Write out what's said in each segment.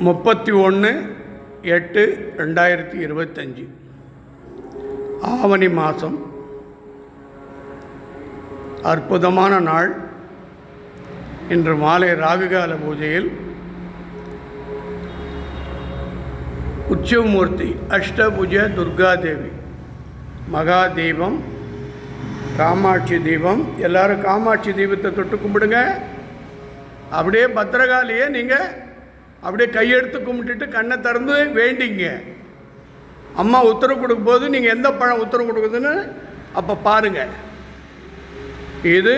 31/8/2025 ஆவணி மாதம் அற்புதமான நாள். இன்று மாலை ராகுகால பூஜையில் உற்சவமூர்த்தி அஷ்டபுஜ துர்காதேவி மகா தீபம், காமாட்சி தீபம். எல்லோரும் காமாட்சி தீபத்தை தொட்டு கும்பிடுங்க. அப்படியே பத்திரகாளியே நீங்கள் அப்படியே கையெடுத்து கும்பிட்டுட்டு கண்ணை திறந்து வேண்டிங்க. அம்மா உத்தரவு கொடுக்கும்போது நீங்கள் எந்த பழம் உத்தரவு கொடுக்குதுன்னு அப்போ பாருங்கள். இது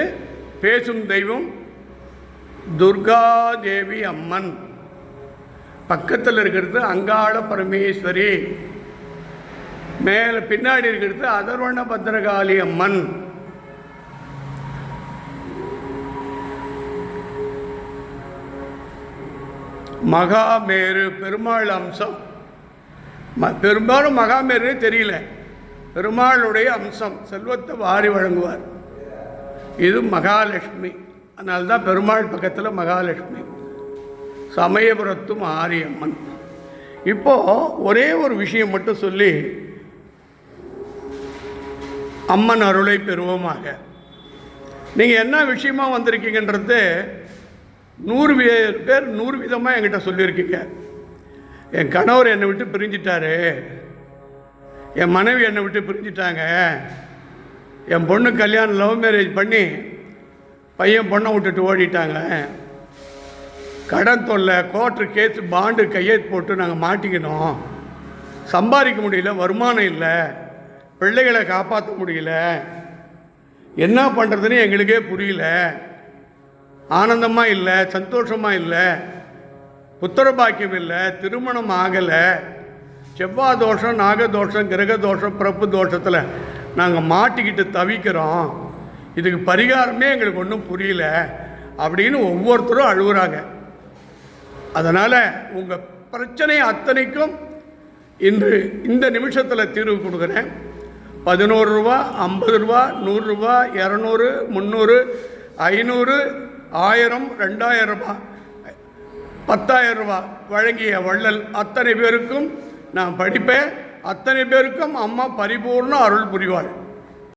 பேசும் தெய்வம் துர்காதேவி அம்மன். பக்கத்தில் இருக்கிறது அங்காள பரமேஸ்வரி, மேலே பின்னாடி இருக்கிறது அதர்வண பத்திரகாளி அம்மன். மகாமேரு பெருமாள் அம்சம். பெரும்பாலும் மகாமேரு தெரியல, பெருமாளுடைய அம்சம், செல்வத்தை வாரி வழங்குவார். இது மகாலட்சுமி, அதனால்தான் பெருமாள் பக்கத்தில் மகாலட்சுமி. சமயபுரத்து மாரியம்மன். இப்போது ஒரே ஒரு விஷயம் மட்டும் சொல்லி அம்மன் அருளை பெறுவோமாக. நீங்கள் என்ன விஷயமாக வந்திருக்கீங்கன்றது 100 பேர் 100 விதமாக என்கிட்ட சொல்லியிருக்கீங்க. என் கணவர் என்னை விட்டு பிரிஞ்சிட்டாரு, என் மனைவி என்னை விட்டு பிரிஞ்சிட்டாங்க, என் பொண்ணு கல்யாணம் லவ் மேரேஜ் பண்ணி பையன் பொண்ணை விட்டுட்டு ஓடிட்டாங்க, கடன் தொல்லை, கோர்ட்டு கேஸு, பாண்டு கையெழுத்து போட்டு நாங்கள் மாட்டிக்கணும், சம்பாதிக்க முடியல, வருமானம் இல்லை, பிள்ளைகளை காப்பாற்ற முடியல, என்ன பண்ணுறதுன்னு எங்களுக்கே புரியல, ஆனந்தமாக இல்லை, சந்தோஷமாக இல்லை, புத்திர பாக்கியம் இல்லை, திருமணம் ஆகலை, செவ்வாய் தோஷம், நாகதோஷம், கிரக தோஷம், பிறப்பு தோஷத்தில் நாங்கள் மாட்டிக்கிட்டு தவிக்கிறோம், இதுக்கு பரிகாரமே எங்களுக்கு ஒன்றும் புரியல அப்படின்னு ஒவ்வொருத்தரும் அழுகுறாங்க. அதனால் உங்கள் பிரச்சனை அத்தனைக்கும் இன்று இந்த நிமிஷத்தில் தீர்வு கொடுக்குறேன். 11 ரூபா, 50 ரூபா, 100 ரூபா, 200, 300, 500, 1000, 2000 ரூபா, 10,000 ரூபா வழங்கிய வள்ளல் அத்தனை பேருக்கும் நான் படிப்பேன். அத்தனை பேருக்கும் அம்மா பரிபூர்ண அருள் புரிவாள்.